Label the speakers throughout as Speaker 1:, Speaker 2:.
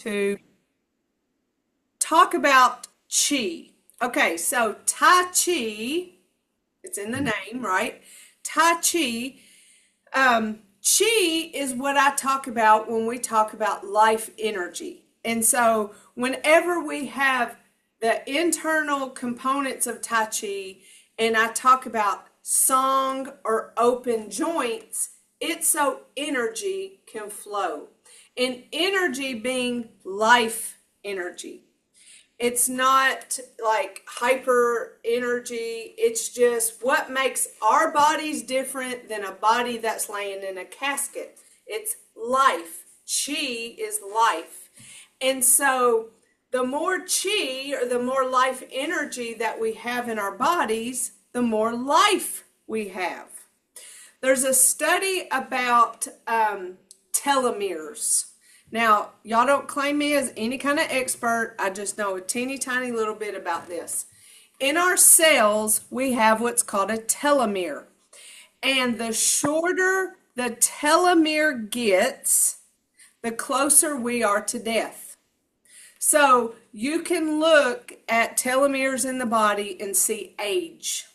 Speaker 1: to talk about Chi. Okay, so Tai Chi, it's in the name, right? Tai Chi. Chi is what I talk about when we talk about life energy. And so whenever we have the internal components of Tai Chi and I talk about song or open joints, it's so energy can flow. And energy being life energy. It's not like hyper energy. It's just what makes our bodies different than a body that's laying in a casket. It's life. Chi is life. And so the more chi or the more life energy that we have in our bodies, the more life we have. There's a study about telomeres. Now, y'all don't claim me as any kind of expert. I just know a teeny tiny little bit about this. In our cells, we have what's called a telomere. And the shorter the telomere gets, the closer we are to death. So you can look at telomeres in the body and see age.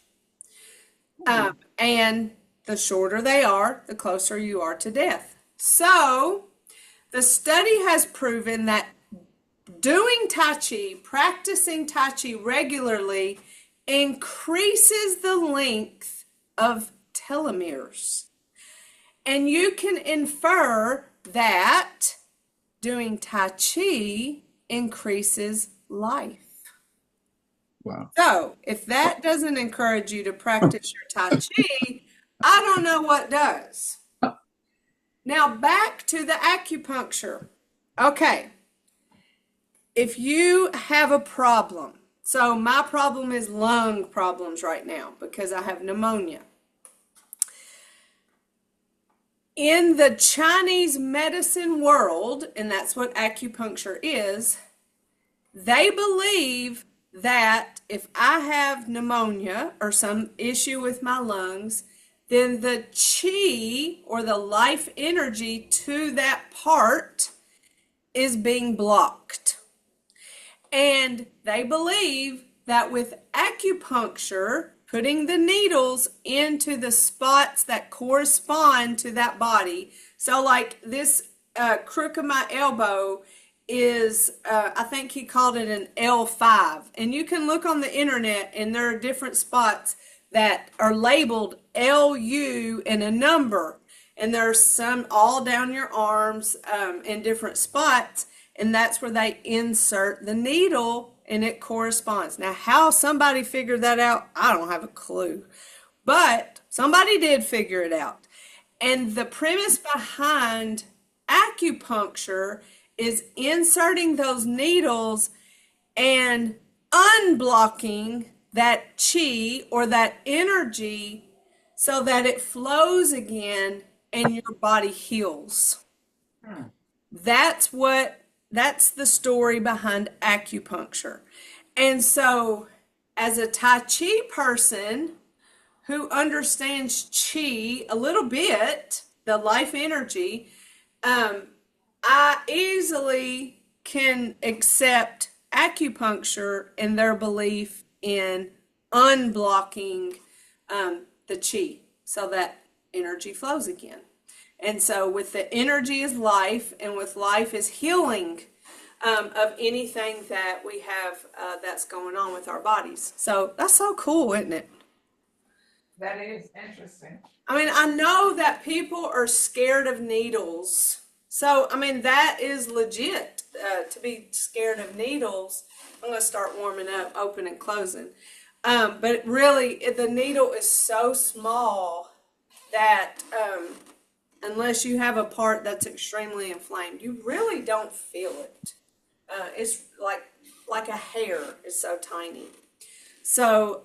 Speaker 1: And the shorter they are, the closer you are to death. So the study has proven that doing Tai Chi, practicing Tai Chi regularly, increases the length of telomeres. And you can infer that doing Tai Chi increases life.
Speaker 2: Wow.
Speaker 1: So if that doesn't encourage you to practice your Tai Chi, I don't know what does. Now back to the acupuncture. Okay, if you have a problem, so my problem is lung problems right now because I have pneumonia. In the Chinese medicine world, and that's what acupuncture is, they believe that if I have pneumonia or some issue with my lungs, then the chi or the life energy to that part is being blocked. And they believe that with acupuncture, putting the needles into the spots that correspond to that body. So like this crook of my elbow is, I think he called it an L5. And you can look on the internet and there are different spots that are labeled LU and a number, and there's some all down your arms in different spots, and that's where they insert the needle and it corresponds. Now, how somebody figured that out, I don't have a clue, but somebody did figure it out. And the premise behind acupuncture is inserting those needles and unblocking that chi or that energy so that it flows again and your body heals. That's the story behind acupuncture. And so as a Tai Chi person who understands chi a little bit, the life energy, I easily can accept acupuncture and their belief in unblocking the chi so that energy flows again. And so with the energy is life, and with life is healing of anything that we have that's going on with our bodies. So that's so cool, isn't it?
Speaker 3: That is interesting.
Speaker 1: I mean, I know that people are scared of needles. So, I mean, that is legit to be scared of needles. I'm going to start warming up, open and closing. But really, the needle is so small that unless you have a part that's extremely inflamed, you really don't feel it. It's like a hair is so tiny. So,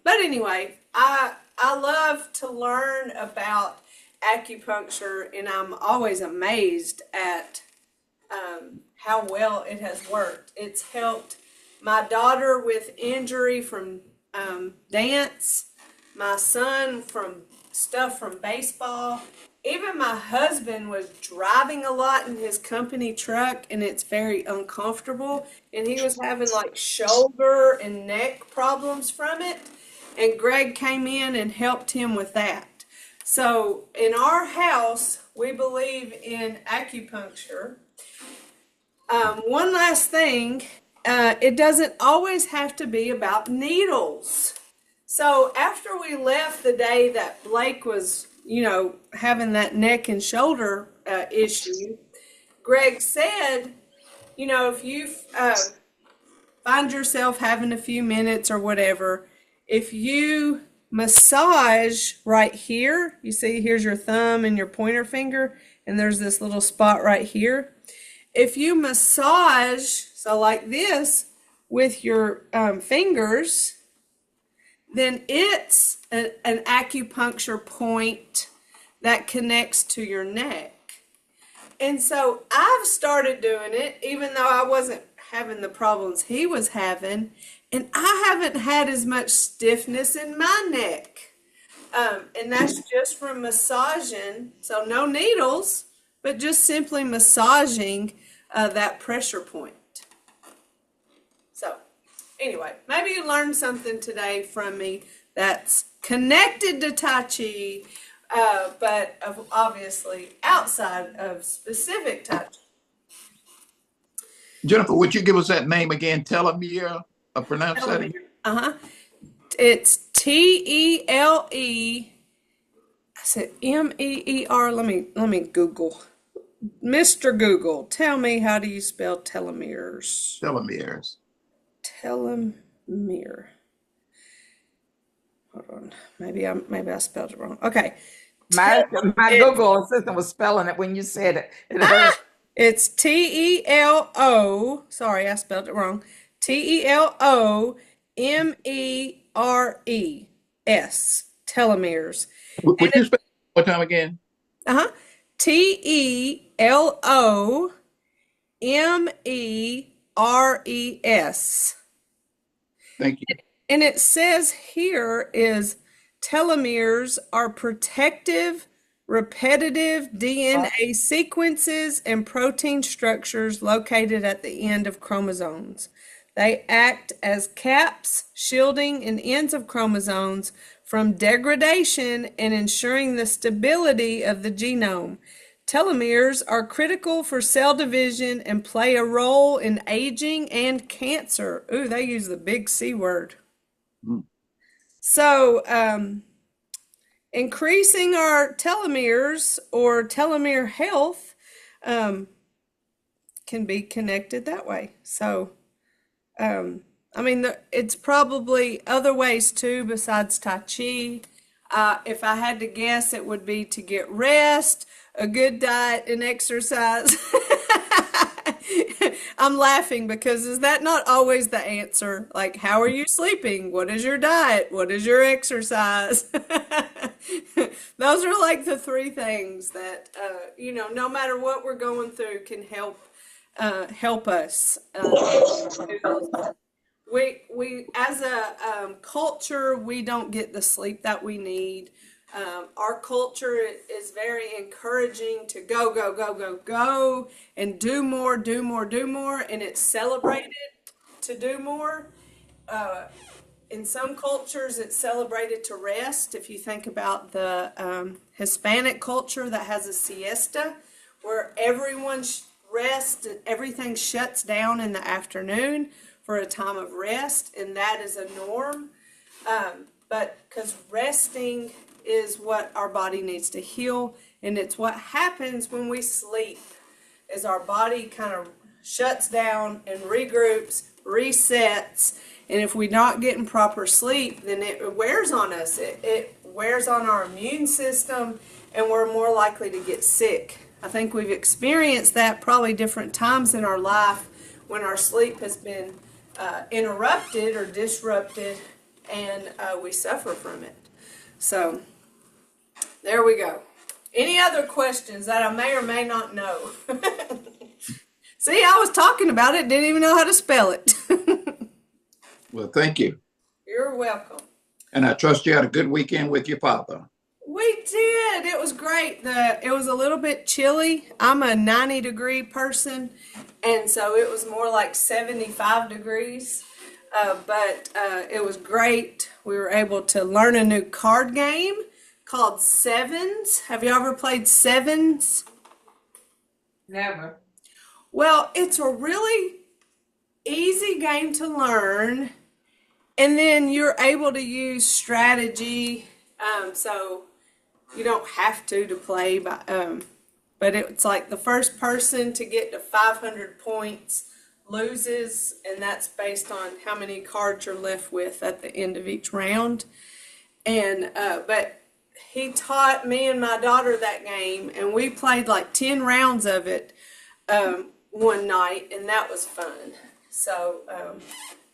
Speaker 1: but anyway, I love to learn about acupuncture, and I'm always amazed at how well it has worked. It's helped my daughter with injury from dance, my son from stuff from baseball, even my husband was driving a lot in his company truck and it's very uncomfortable. And he was having like shoulder and neck problems from it. And Greg came in and helped him with that. So in our house, we believe in acupuncture. One last thing, it doesn't always have to be about needles. So after we left the day that Blake was, having that neck and shoulder issue, Greg said, if you find yourself having a few minutes or whatever, if you massage right here, you see here's your thumb and your pointer finger, and there's this little spot right here. If you massage, so like this, with your fingers, then it's an acupuncture point that connects to your neck. And so I've started doing it, even though I wasn't having the problems he was having, and I haven't had as much stiffness in my neck. And that's just from massaging, so no needles, but just simply massaging that pressure point. So anyway, maybe you learned something today from me that's connected to Tai Chi, but obviously outside of specific Tai Chi.
Speaker 2: Jennifer, would you give us that name again? Telomere, pronounce that again.
Speaker 1: It's T-E-L-E. I said M-E-E-R. Let me Google. Mr. Google, tell me, how do you spell telomeres?
Speaker 2: Telomeres.
Speaker 1: Telomere. Hold on. Maybe I spelled it wrong. Okay.
Speaker 3: My Google assistant was spelling it when you said it. It hurt.
Speaker 1: It's T-E-L-O. Sorry, I spelled it wrong. T-E-L-O-M-E-R-E-S. Telomeres.
Speaker 2: Would you spell it one time again?
Speaker 1: T-E-L-O-M-E-R-E-S.
Speaker 2: Thank you.
Speaker 1: And it says here is telomeres are protective, repetitive DNA sequences and protein structures located at the end of chromosomes. They act as caps, shielding and ends of chromosomes from degradation and ensuring the stability of the genome. Telomeres are critical for cell division and play a role in aging and cancer. Ooh, they use the big C word. So, increasing our telomeres or telomere health can be connected that way. So, it's probably other ways too besides Tai Chi. If I had to guess, it would be to get rest, a good diet, and exercise. I'm laughing because is that not always the answer? Like, how are you sleeping? What is your diet? What is your exercise? Those are like the three things that, no matter what we're going through can help us. We as a culture, we don't get the sleep that we need. Our culture is very encouraging to go, go, go, go, go, and do more, do more, do more, and it's celebrated to do more. In some cultures, it's celebrated to rest. If you think about the Hispanic culture that has a siesta, where everyone rests and everything shuts down in the afternoon for a time of rest, and that is a norm. But because resting is what our body needs to heal, and it's what happens when we sleep, is our body kind of shuts down and regroups, resets, and if we're not getting proper sleep, then it wears on us. It wears on our immune system, and we're more likely to get sick. I think we've experienced that probably different times in our life when our sleep has been interrupted or disrupted, and we suffer from it. So there we go. Any other questions that I may or may not know? See, I was talking about it, didn't even know how to spell it.
Speaker 2: Well, thank you.
Speaker 1: You're welcome.
Speaker 2: And I trust you had a good weekend with your father.
Speaker 1: We We did. It was great. It was a little bit chilly. I'm a 90-degree person, and so it was more like 75 degrees. But it was great. We were able to learn a new card game called Sevens. Have you ever played Sevens?
Speaker 3: Never.
Speaker 1: Well, it's a really easy game to learn, and then you're able to use strategy. So you don't have to play by, but it's like the first person to get to 500 points loses, and that's based on how many cards you're left with at the end of each round. And but he taught me and my daughter that game, and we played like 10 rounds of it one night, and that was fun. So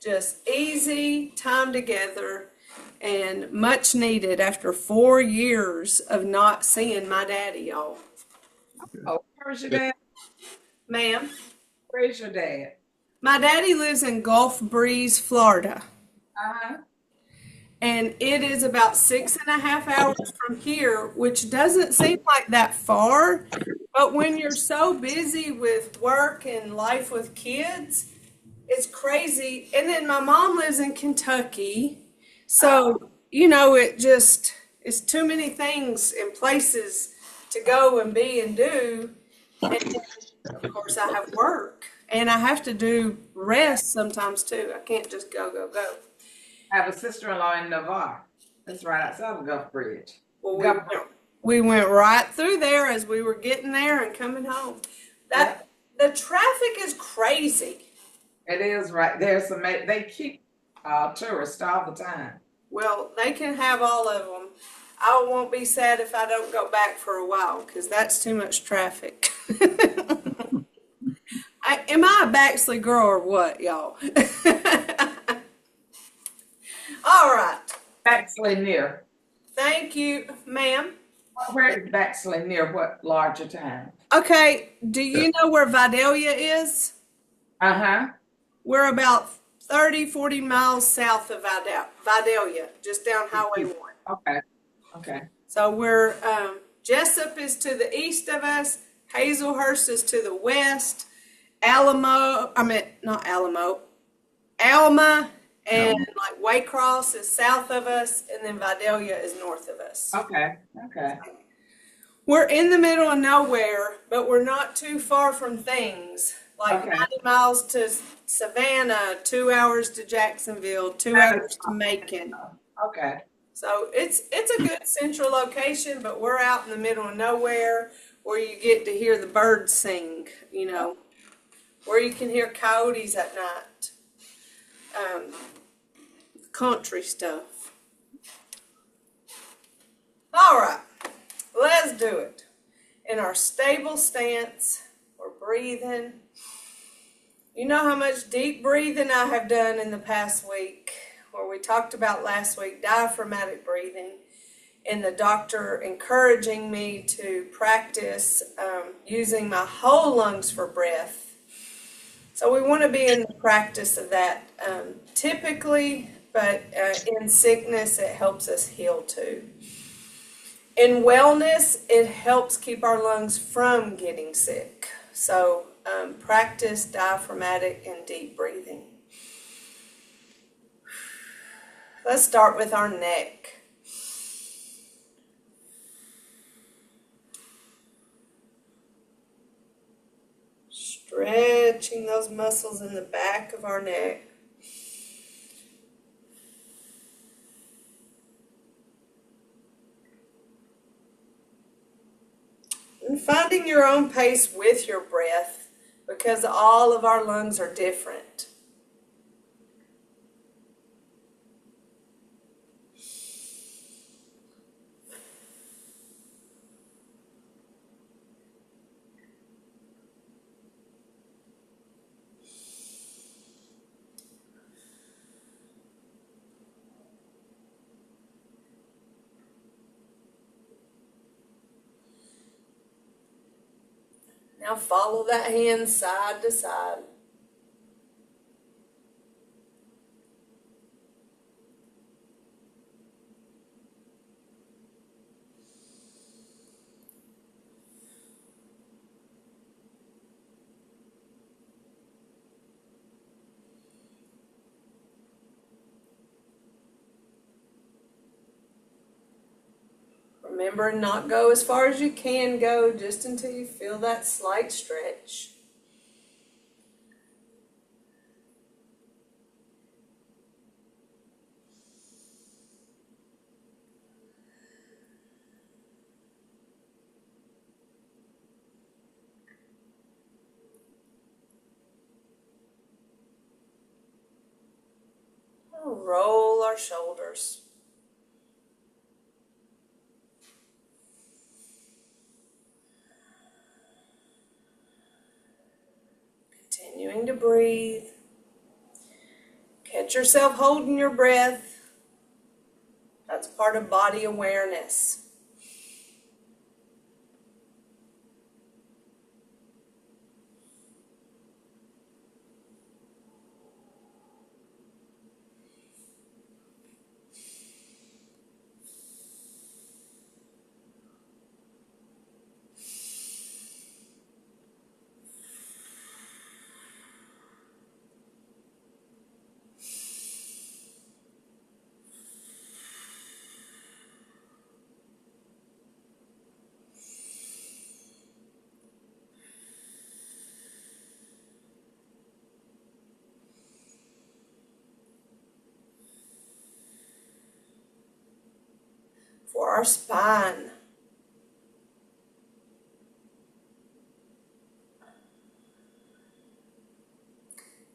Speaker 1: just easy time together, and much needed after 4 years of not seeing my daddy, y'all.
Speaker 3: Oh, where's your dad?
Speaker 1: Ma'am,
Speaker 3: Where's your dad?
Speaker 1: my daddy lives in Gulf Breeze, Florida,
Speaker 3: Uh-huh.
Speaker 1: and it is about 6.5 hours from here, which doesn't seem like that far. But when you're so busy with work and life with kids, it's crazy. And then my mom lives in Kentucky. So, it's too many things and places to go and be and do. And then, of course, I have work and I have to do rest sometimes too. I can't just go, go, go.
Speaker 3: I have a sister-in-law in Navarre. That's right outside the Gulf Bridge.
Speaker 1: Well,
Speaker 3: Gulf
Speaker 1: we went right through there as we were getting there and coming home. The traffic is crazy.
Speaker 3: It is right there. So they keep tourists all the time.
Speaker 1: Well, they can have all of them. I won't be sad if I don't go back for a while because that's too much traffic. Am I a Baxley girl or what, y'all? All right.
Speaker 3: Baxley near.
Speaker 1: Thank you, ma'am.
Speaker 3: Where is Baxley near? What larger town?
Speaker 1: Okay, do you know where Vidalia is?
Speaker 3: Uh-huh.
Speaker 1: We're about 30, 40 miles south of Vidalia, just down Highway 1.
Speaker 3: Okay. Okay.
Speaker 1: So we're, Jessup is to the east of us, Hazelhurst is to the west, Alma, and like Waycross is south of us, and then Vidalia is north of us.
Speaker 3: Okay. Okay.
Speaker 1: We're in the middle of nowhere, but we're not too far from things. Like 90 miles to Savannah, 2 hours to Jacksonville, 2 hours to Macon.
Speaker 3: Okay.
Speaker 1: So it's a good central location, but we're out in the middle of nowhere where you get to hear the birds sing, where you can hear coyotes at night. Country stuff. All right, let's do it. In our stable stance, we're breathing. You know how much deep breathing I have done in the past week, where we talked about last week, diaphragmatic breathing, and the doctor encouraging me to practice using my whole lungs for breath. So we want to be in the practice of that typically, but in sickness, it helps us heal too. In wellness, it helps keep our lungs from getting sick. So practice diaphragmatic and deep breathing. Let's start with our neck. Stretching those muscles in the back of our neck. And finding your own pace with your breath, because all of our lungs are different. Now follow that hand side to side. Remember, not go as far as you can go, just until you feel that slight stretch. Roll our shoulders. Continuing to breathe. Catch yourself holding your breath. That's part of body awareness. For our spine.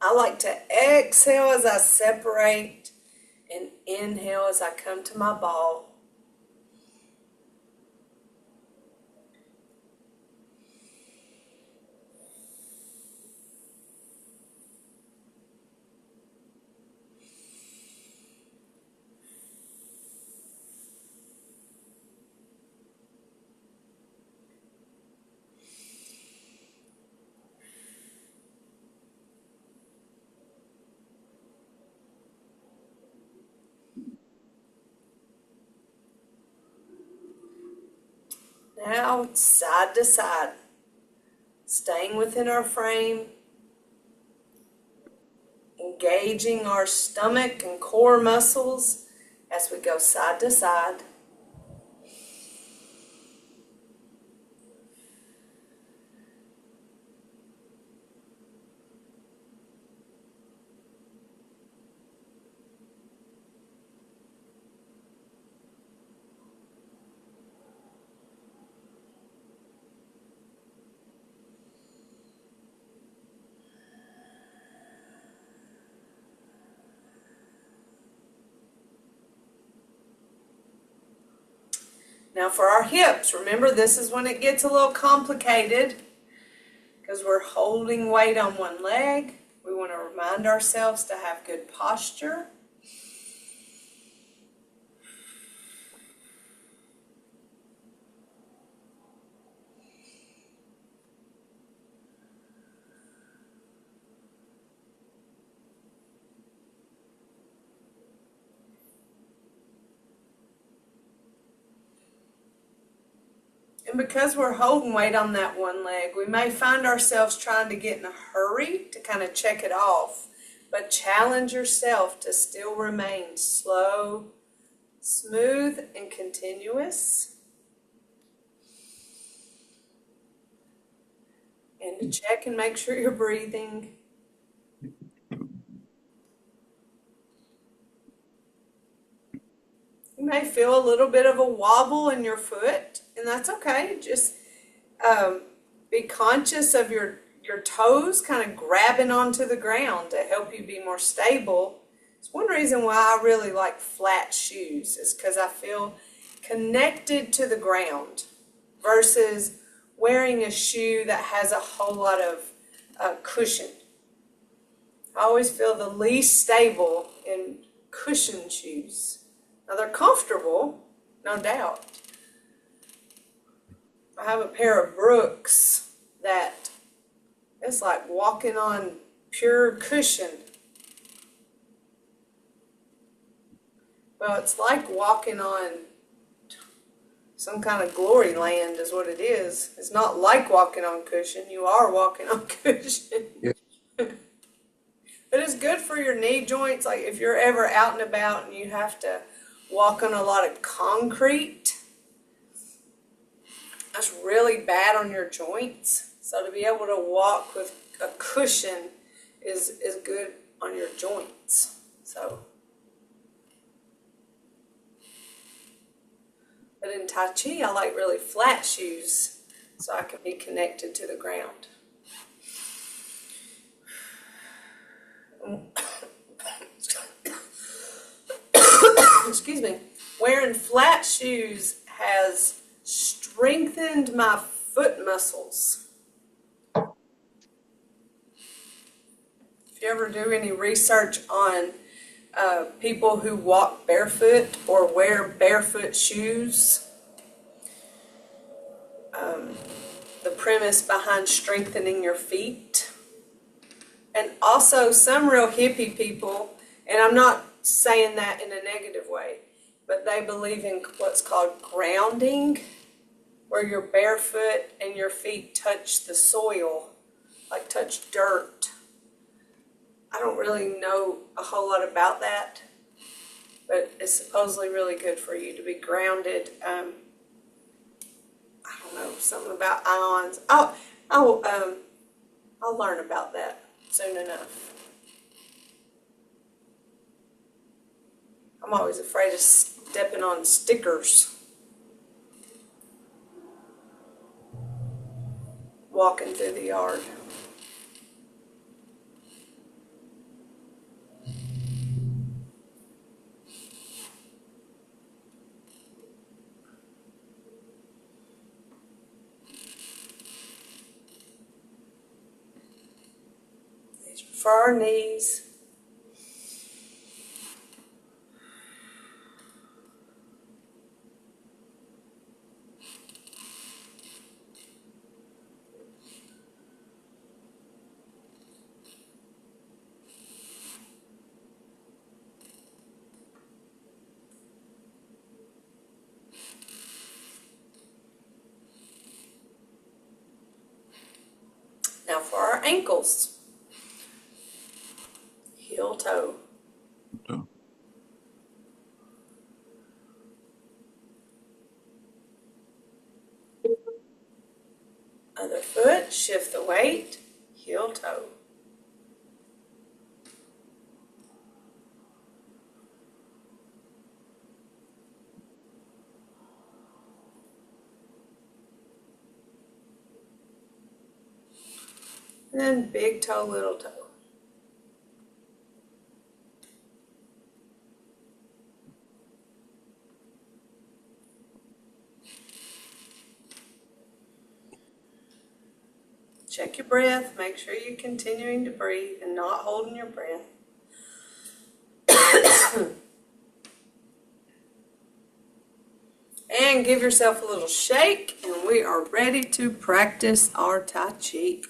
Speaker 1: I like to exhale as I separate and inhale as I come to my ball. Now side to side, staying within our frame, engaging our stomach and core muscles as we go side to side. Now for our hips, remember this is when it gets a little complicated because we're holding weight on one leg. We want to remind ourselves to have good posture. And because we're holding weight on that one leg, we may find ourselves trying to get in a hurry to kind of check it off. But challenge yourself to still remain slow, smooth, and continuous. And to check and make sure you're breathing. You may feel a little bit of a wobble in your foot, and that's okay. Just be conscious of your toes kind of grabbing onto the ground to help you be more stable. It's one reason why I really like flat shoes, is because I feel connected to the ground versus wearing a shoe that has a whole lot of cushion. I always feel the least stable in cushion shoes. Now they're comfortable, no doubt. I have a pair of Brooks that it's like walking on pure cushion. Well, it's like walking on some kind of glory land is what it is. It's not like walking on cushion. You are walking on cushion.
Speaker 2: Yeah.
Speaker 1: But it's good for your knee joints. Like if you're ever out and about and you have to walk on a lot of concrete, That's really bad on your joints. So to be able to walk with a cushion is good on your joints. So, but in Tai Chi, I like really flat shoes so I can be connected to the ground. Excuse me. Wearing flat shoes has strengthened my foot muscles. If you ever do any research on people who walk barefoot or wear barefoot shoes, the premise behind strengthening your feet, and also some real hippie people, and I'm not saying that in a negative way, but they believe in what's called grounding, where you're barefoot and your feet touch the soil, like touch dirt. I don't really know a whole lot about that, but it's supposedly really good for you to be grounded. I don't know, something about ions. I'll learn about that soon enough. I'm always afraid of stepping on stickers walking through the yard. These are for our knees. Now for our ankles. Heel toe.
Speaker 2: Oh.
Speaker 1: Other foot, shift the weight, heel toe. And then big toe, little toe. Check your breath. Make sure you're continuing to breathe and not holding your breath. And give yourself a little shake, and we are ready to practice our Tai Chi.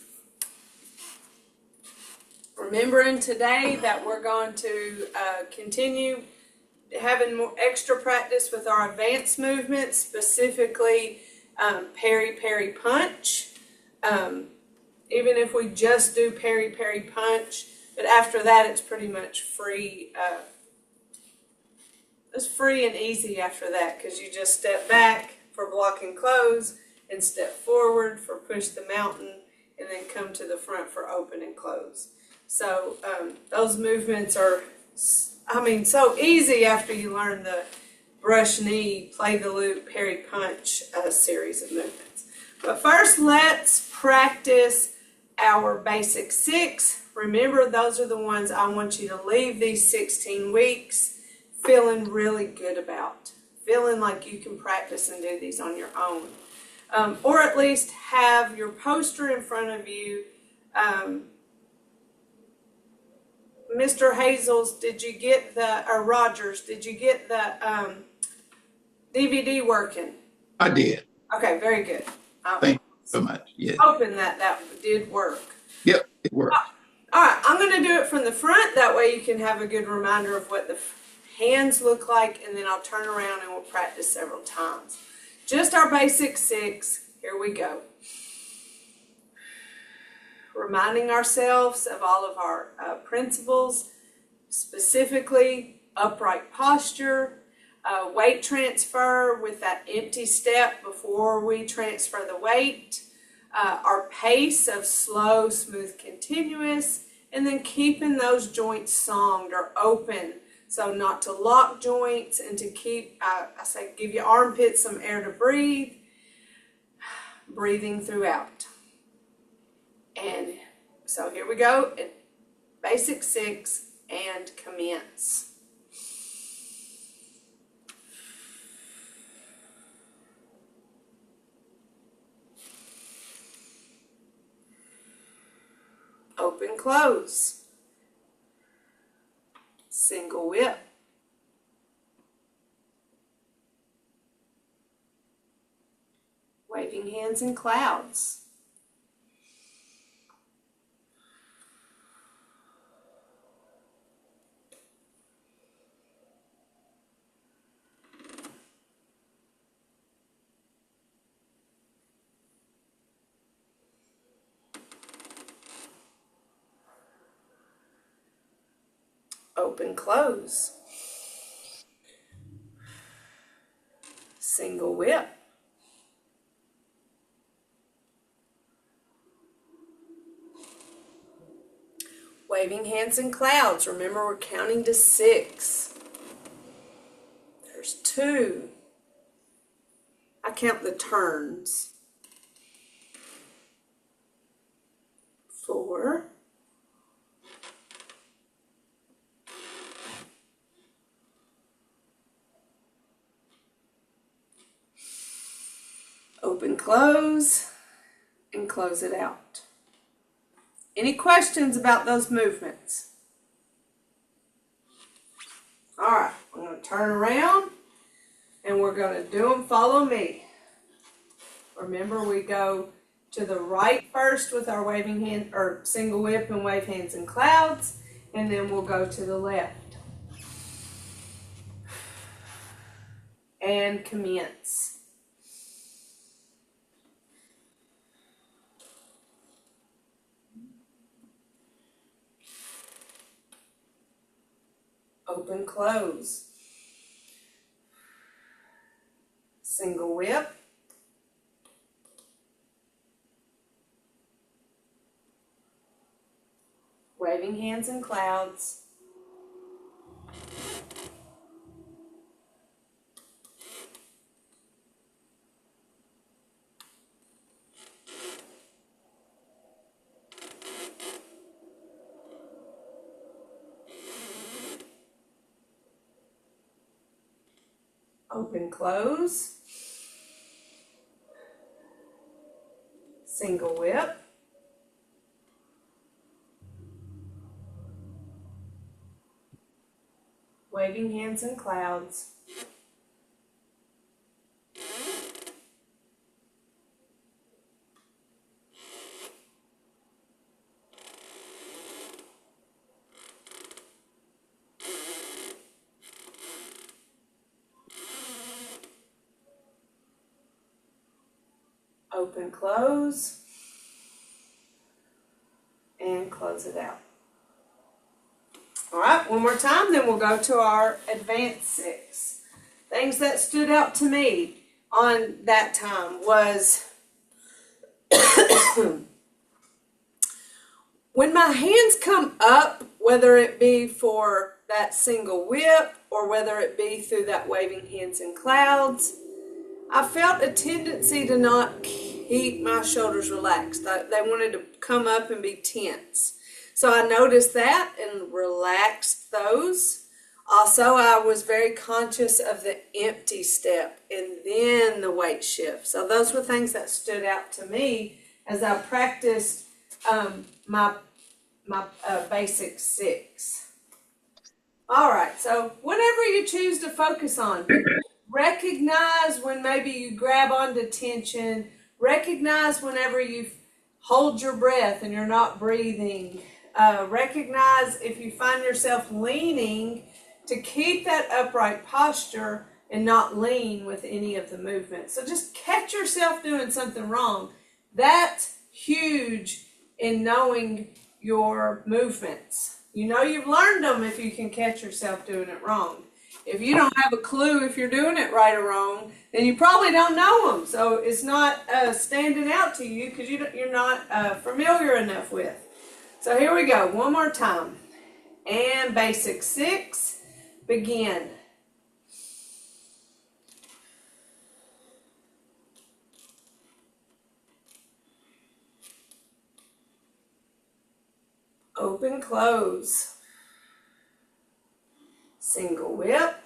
Speaker 1: Remembering today that we're going to continue having more extra practice with our advanced movements, specifically peri-peri punch. Even if we just do peri-peri punch, but after that it's pretty much free. It's free and easy after that, because you just step back for block and close and step forward for push the mountain, and then come to the front for open and close. So those movements are, so easy after you learn the brush knee, play the loop, peri punch series of movements. But first, let's practice our basic 6. Remember, those are the ones I want you to leave these 16 weeks feeling really good about, feeling like you can practice and do these on your own, or at least have your poster in front of you. Mr. Hazels, did you get or Rogers, did you get the DVD working?
Speaker 2: I did.
Speaker 1: Okay, very good.
Speaker 2: Thank you so much. Yes.
Speaker 1: Hoping that did work.
Speaker 2: Yep, it worked.
Speaker 1: All right, I'm going to do it from the front. That way you can have a good reminder of what the hands look like, and then I'll turn around and we'll practice several times. Just our basic 6. Here we go. Reminding ourselves of all of our principles, specifically upright posture, weight transfer with that empty step before we transfer the weight, our pace of slow, smooth, continuous, and then keeping those joints songed or open. So not to lock joints and to keep, I say, give your armpits some air to breathe, breathing throughout. And so here we go, basic 6 and commence. Open, close. Single whip. Waving hands in clouds. Open, close. Single whip. Waving hands in clouds. Remember, we're counting to 6. There's 2. I count the turns. 4. Open, close, and close it out. Any questions about those movements? All right, I'm going to turn around and we're going to do them. Follow me. Remember, we go to the right first with our waving hand or single whip and wave hands in clouds, and then we'll go to the left. And commence. Open, close. Single whip. Waving hands in clouds. Open, close. Single whip. Waving hands in clouds. Open, close, and close it out. All right, one more time, then we'll go to our advanced 6. Things that stood out to me on that time was when my hands come up, whether it be for that single whip or whether it be through that waving hands in clouds, I felt a tendency to not keep my shoulders relaxed. They wanted to come up and be tense. So I noticed that and relaxed those. Also, I was very conscious of the empty step and then the weight shift. So those were things that stood out to me as I practiced my basic 6. All right, so whatever you choose to focus on, recognize when maybe you grab onto tension. Recognize whenever you hold your breath and you're not breathing. Recognize if you find yourself leaning, to keep that upright posture and not lean with any of the movement. So just catch yourself doing something wrong. That's huge in knowing your movements. You know you've learned them if you can catch yourself doing it wrong. If you don't have a clue if you're doing it right or wrong, then you probably don't know them. So it's not standing out to you because you're not familiar enough with. So here we go, one more time. And basic 6, begin. Open, close. Single whip.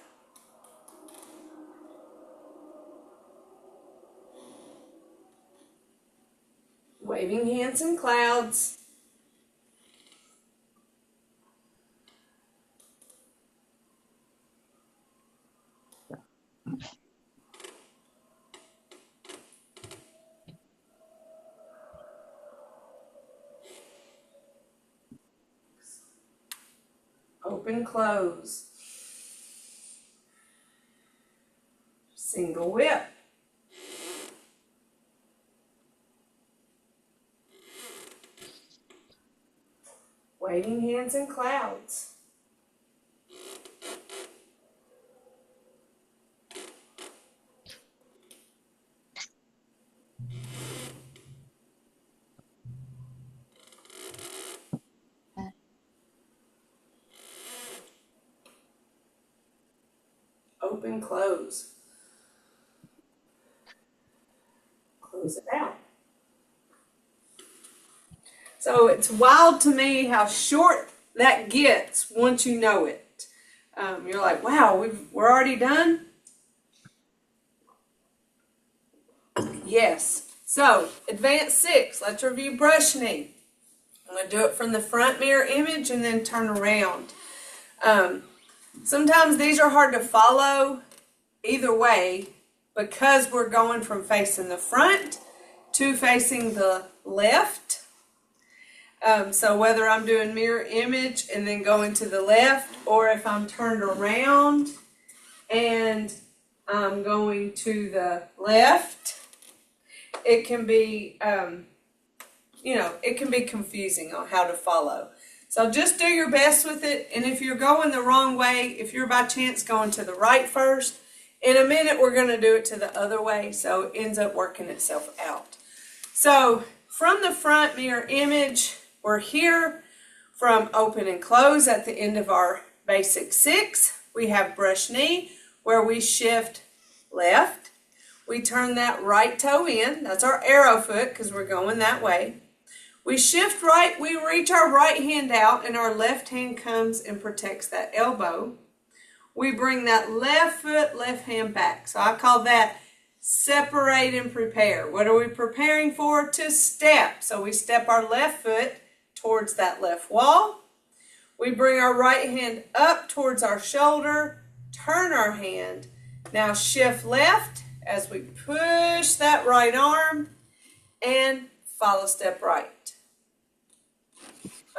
Speaker 1: Waving hands in clouds. Open, close. Single whip. Waving hands in clouds. Open, close. Close it out. So it's wild to me how short that gets once you know it. You're like, wow, we're already done? Yes. So, advanced 6, let's review brush knee. I'm going to do it from the front mirror image and then turn around. Sometimes these are hard to follow either way because we're going from facing the front to facing the left. So whether I'm doing mirror image and then going to the left, or if I'm turned around and I'm going to the left, it can be, it can be confusing on how to follow. So just do your best with it. And if you're going the wrong way, if you're by chance going to the right first, in a minute we're going to do it to the other way. So it ends up working itself out. So from the front mirror image, we're here from open and close at the end of our basic 6. We have brush knee where we shift left. We turn that right toe in. That's our arrow foot because we're going that way. We shift right. We reach our right hand out and our left hand comes and protects that elbow. We bring that left foot, left hand back. So I call that separate and prepare. What are we preparing for? To step. So we step our left foot towards that left wall. We bring our right hand up towards our shoulder, turn our hand. Now shift left as we push that right arm and follow step right.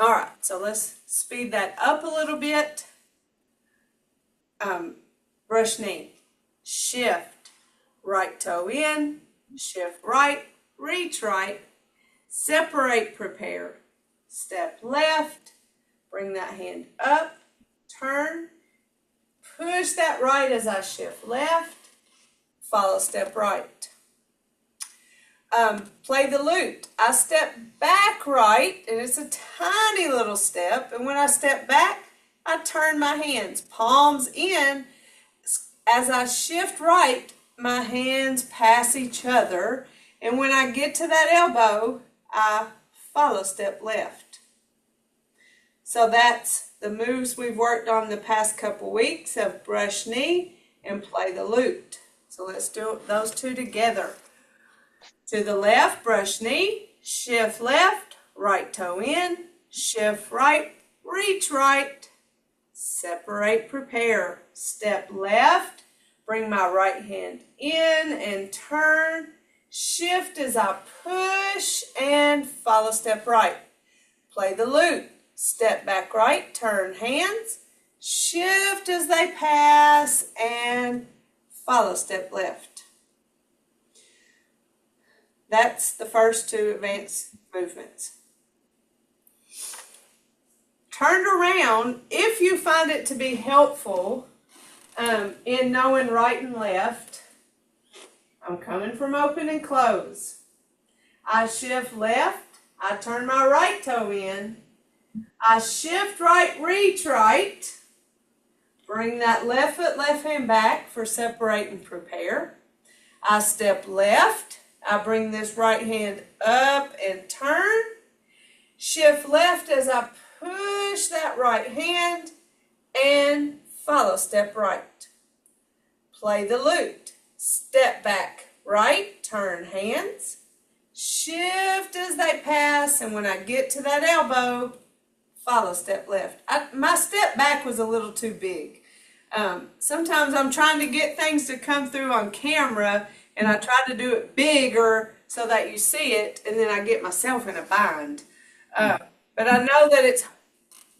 Speaker 1: All right, so let's speed that up a little bit. Brush knee, shift, right toe in, shift right, reach right, separate, prepare, step left, bring that hand up, turn, push that right as I shift left, follow step right. Play the lute. I step back right, and it's a tiny little step, and when I step back, I turn my hands, palms in. As I shift right, my hands pass each other, and when I get to that elbow, I follow step left. So that's the moves we've worked on the past couple weeks of brush knee and play the lute. So let's do those two together. To the left, brush knee, shift left, right toe in, shift right, reach right, separate, prepare, step left, bring my right hand in and turn, shift as I push and follow step right. Play the lute, step back right, turn hands, shift as they pass and follow step left. That's the first two advanced movements. Turned around, if you find it to be helpful, in knowing right and left. I'm coming from open and close. I shift left, I turn my right toe in. I shift right, reach right. Bring that left foot, left hand back for separate and prepare. I step left. I bring this right hand up and turn. Shift left as I push that right hand and follow step right. Play the lute. Step back right, turn hands. Shift as they pass, and when I get to that elbow, follow step left. My step back was a little too big. Sometimes I'm trying to get things to come through on camera, and I try to do it bigger so that you see it, and then I get myself in a bind. But I know that it's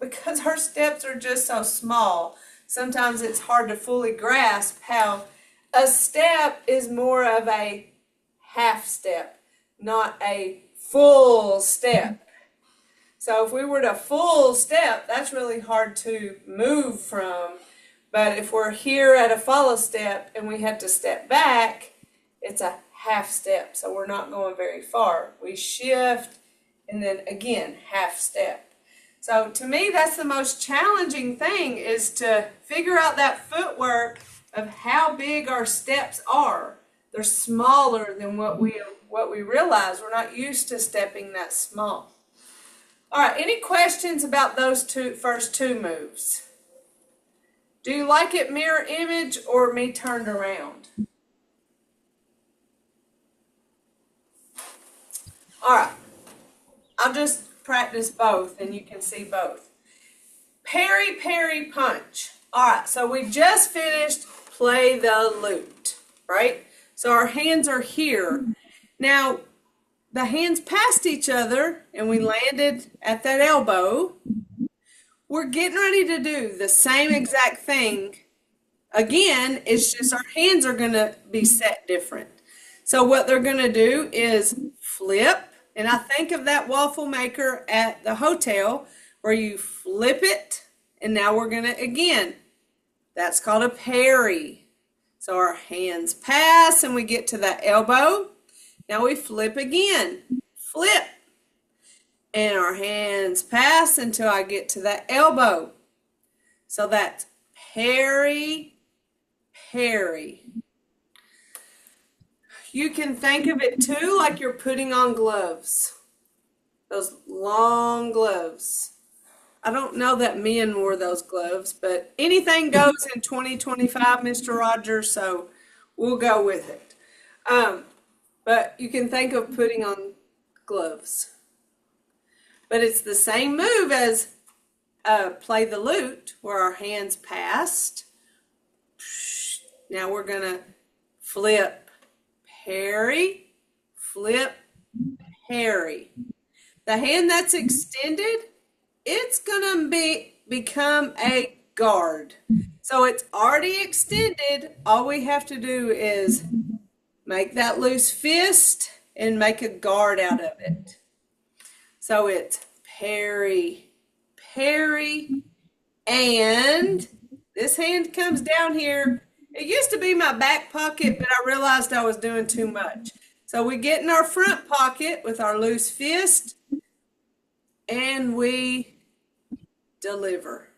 Speaker 1: because her steps are just so small. Sometimes it's hard to fully grasp how a step is more of a half step, not a full step. So if we were to full step, that's really hard to move from. But if we're here at a follow step and we have to step back, it's a half step. So we're not going very far. We shift and then again, half step. So to me, that's the most challenging thing, is to figure out that footwork of how big our steps are. They're smaller than what we realize. We're not used to stepping that small. All right, any questions about those first two moves? Do you like it mirror image or me turned around? All right, I'll just practice both and you can see both. Parry, parry, punch. All right, so we just finished play the lute, right? So our hands are here. Now, the hands passed each other and we landed at that elbow. We're getting ready to do the same exact thing again. It's just our hands are going to be set different. So what they're going to do is flip. And I think of that waffle maker at the hotel where you flip it. And now we're going to, again, that's called a parry. So our hands pass and we get to that elbow. Now we flip again, flip. And our hands pass until I get to that elbow. So that's parry, parry. You can think of it too like you're putting on gloves. Those long gloves. I don't know that men wore those gloves, but anything goes in 2025, Mr. Rogers, so we'll go with it. But you can think of putting on gloves. But it's the same move as play the lute, where our hands passed. Now we're going to flip, parry, flip, parry. The hand that's extended, it's going to become a guard. So it's already extended. All we have to do is make that loose fist and make a guard out of it. So it's parry, parry, and this hand comes down here. It used to be my back pocket, but I realized I was doing too much. So we get in our front pocket with our loose fist, and we deliver.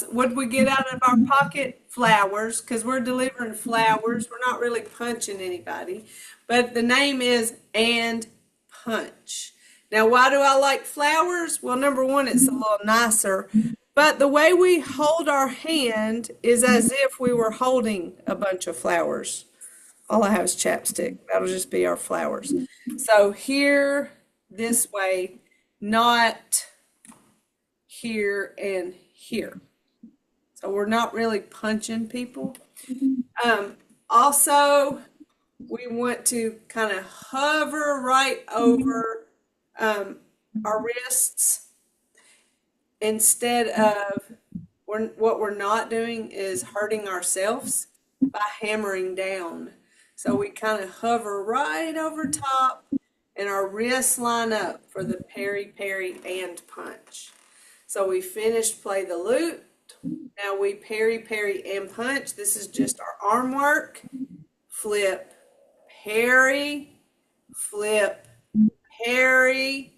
Speaker 1: What we get out of our pocket? Flowers, because we're delivering flowers. We're not really punching anybody. But the name is and punch. Now, why do I like flowers? Well, number one, it's a little nicer. But the way we hold our hand is as if we were holding a bunch of flowers. All I have is chapstick. That'll just be our flowers. So here, this way, not here and here. So we're not really punching people. Also, we want to kind of hover right over our wrists instead of what we're not doing is hurting ourselves by hammering down. So we kind of hover right over top and our wrists line up for the parry, parry, and punch. So we finished play the lute, Now we parry, parry, and punch. This is just our arm work. Flip, parry, flip, parry,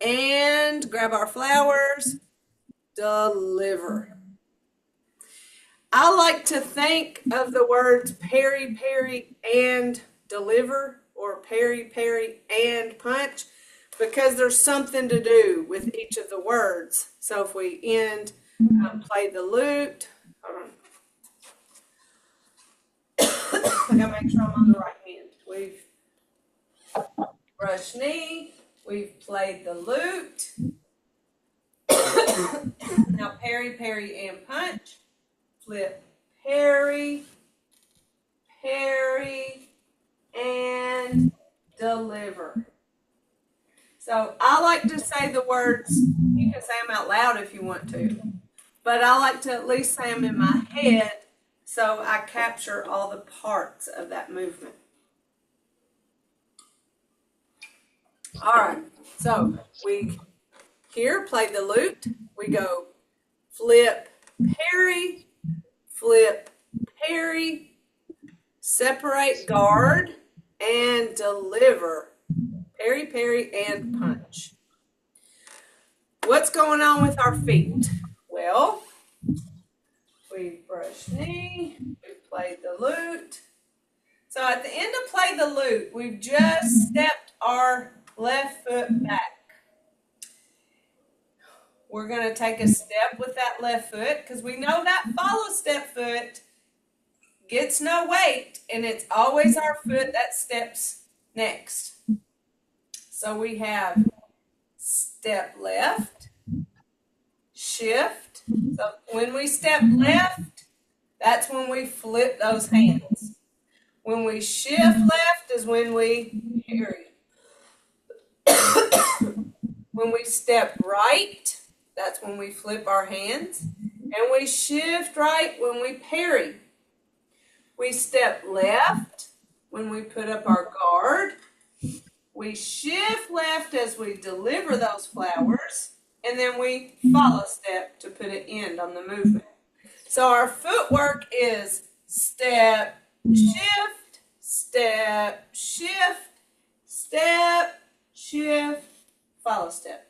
Speaker 1: and grab our flowers, deliver. I like to think of the words parry, parry, and deliver, or parry, parry, and punch, because there's something to do with each of the words. So if we end, play the lute, hold on. I gotta make sure I'm on the right hand. We've brushed knee, we've played the lute. Now parry, parry, and punch. Flip, parry, parry, and deliver. So I like to say the words, you can say them out loud if you want to, but I like to at least say them in my head so I capture all the parts of that movement. All right, so we here play the lute. We go flip, parry, flip, parry, separate, guard, and deliver. Parry, parry, and punch. What's going on with our feet? Well, we brush knee, we played the lute. So at the end of play the lute, we've just stepped our left foot back. We're going to take a step with that left foot because we know that follow step foot gets no weight, and it's always our foot that steps next. So we have step left, shift. So when we step left, that's when we flip those hands. When we shift left is when we parry. When we step right, that's when we flip our hands. And we shift right when we parry. We step left when we put up our guard. We shift left as we deliver those flowers. And then we follow step to put an end on the movement. So our footwork is step, shift, step, shift, step, shift, follow step.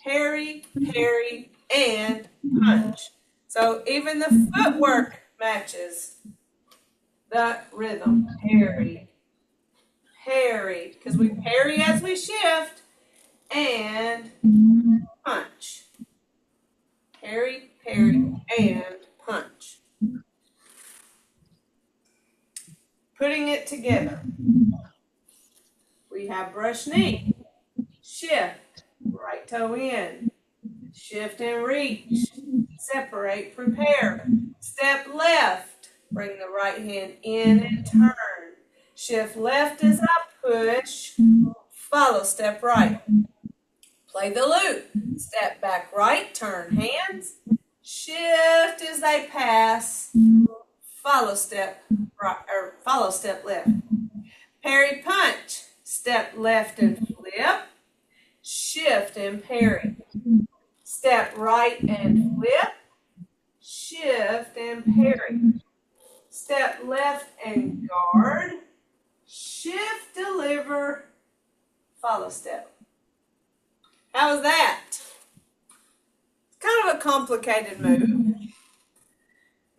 Speaker 1: Parry, parry, and punch. So even the footwork matches the rhythm. Parry, parry, because we parry as we shift, and punch. Parry, parry, and punch. Putting it together. We have brush knee, shift, right toe in, shift and reach, separate, prepare, step left, bring the right hand in and turn, shift left as I push, follow step right, play the lute, step back right, turn hands, shift as they pass, follow step right, or follow step left, parry punch, step left and flip, shift and parry, step right and flip, shift and parry, step left and guard, shift, deliver, follow step. How was that? It's kind of a complicated move.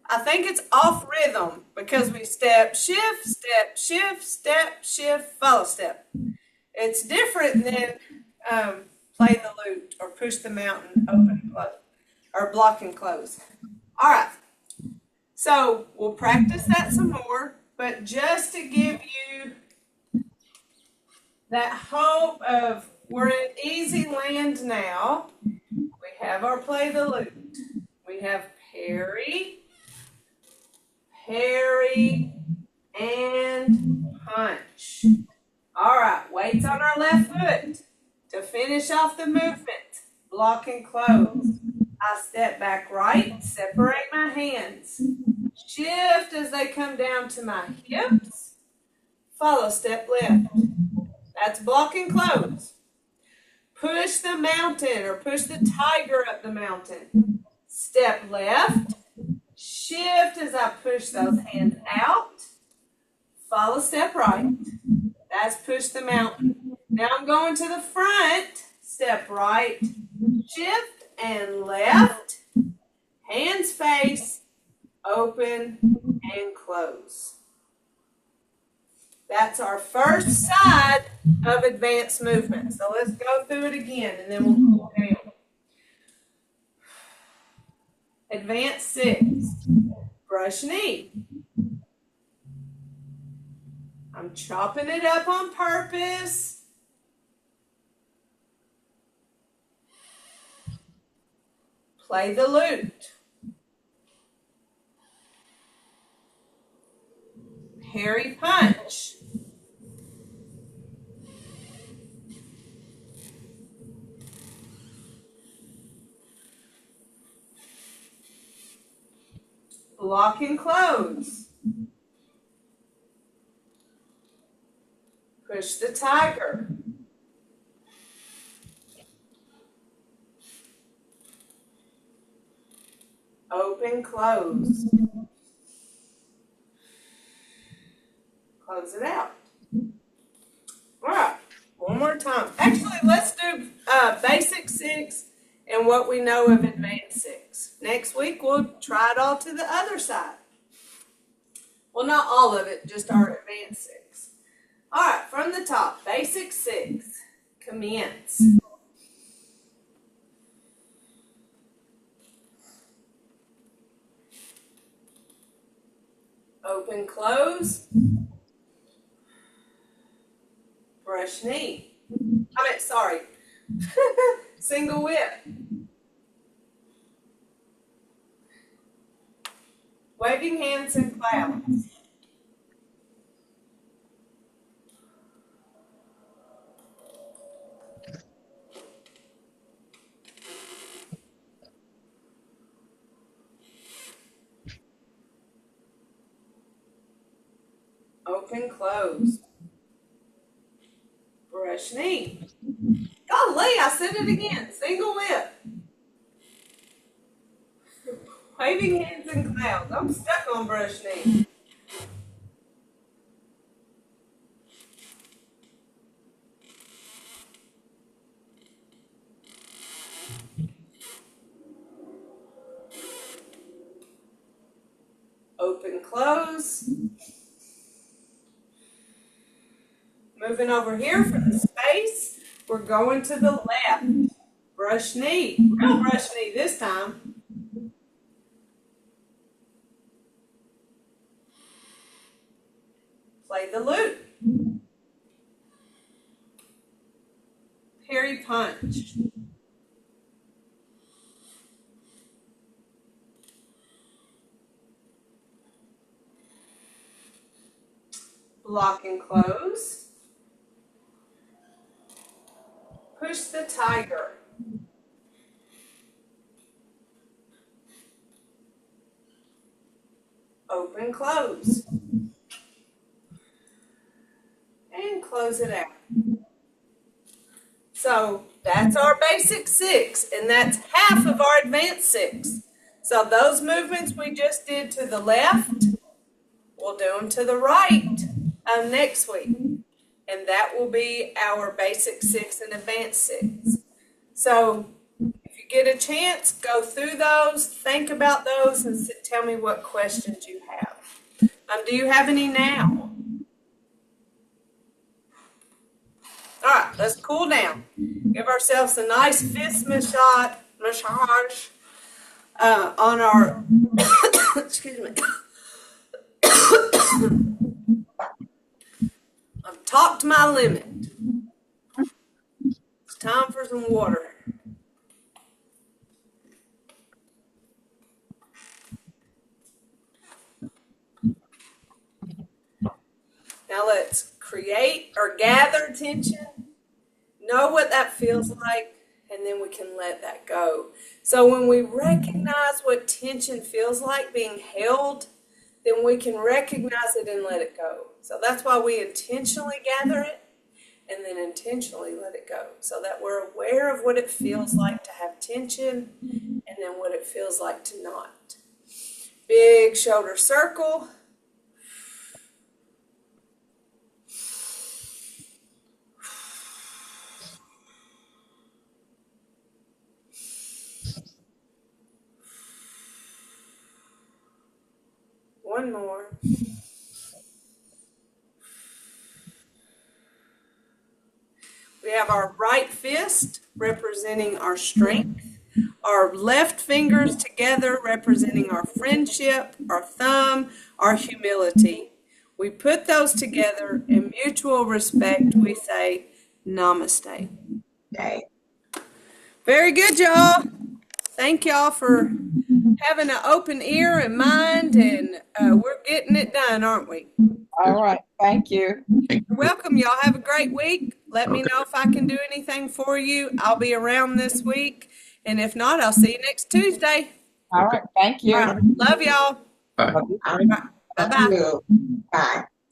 Speaker 1: I think it's off rhythm because we step, shift, step, shift, step, shift, follow step. It's different than play the lute or push the mountain, open and close, or block and close. All right. So we'll practice that some more, but just to give you that hope of we're in easy land now, we have our play the lute. We have parry, parry, and punch. All right, weights on our left foot. To finish off the movement, block and close. I step back right, separate my hands. Shift as they come down to my hips. Follow step left. That's block and close. Push the mountain or push the tiger up the mountain. step left, shift as I push those hands out, follow step right. That's push the mountain. Now I'm going to the front, step right, shift and left, hands face, open and close. That's our first side of advanced movement. So let's go through it again and then we'll cool down. Advanced 6, brush knee. I'm chopping it up on purpose. Play the lute. Hairy punch. Block and close. Push the tiger. Open, close. Close it out. All right, one more time. Actually, let's do basic 6 and what we know of advanced 6. Next week, we'll try it all to the other side. Well, not all of it, just our advanced 6. All right, from the top, basic 6, commence. Open, close. Brush knee. Sorry. Single whip. Waving hands and clouds. Open, close. Brush knee. Golly, I said it again. Single whip. Waving hands and clouds. I'm stuck on brush knee. Open, close. Moving over here from the space, we're going to the left. Brush knee. Real brush knee this time. Play the lute. Parry punch. Block and close. Push the tiger. Open, close. And close it out. So that's our basic 6, and that's half of our advanced 6. So those movements we just did to the left, we'll do them to the right next week. And that will be our basic 6 and advanced 6. So if you get a chance, go through those, think about those, and tell me what questions you have. Do you have any now? All right, let's cool down. Give ourselves a nice fist massage on our, excuse me. I've talked my limit. It's time for some water. Now let's create or gather tension. Know what that feels like, and then we can let that go. So when we recognize what tension feels like being held, then we can recognize it and let it go. So that's why we intentionally gather it and then intentionally let it go, so that we're aware of what it feels like to have tension and then what it feels like to not. Big shoulder circle. One more. We have our right fist representing our strength, our left fingers together representing our friendship, our thumb, our humility. We put those together in mutual respect. We say namaste.
Speaker 3: Okay.
Speaker 1: Very good, y'all. Thank y'all for having an open ear and mind, and we're getting it done, aren't we?
Speaker 3: All right. Thank you.
Speaker 1: You're welcome. Y'all have a great week. Let me know if I can do anything for you. I'll be around this week. And if not, I'll see you next Tuesday.
Speaker 3: All right. Thank you.
Speaker 1: All right. Love y'all.
Speaker 2: Bye.
Speaker 1: Bye-bye.
Speaker 3: Bye.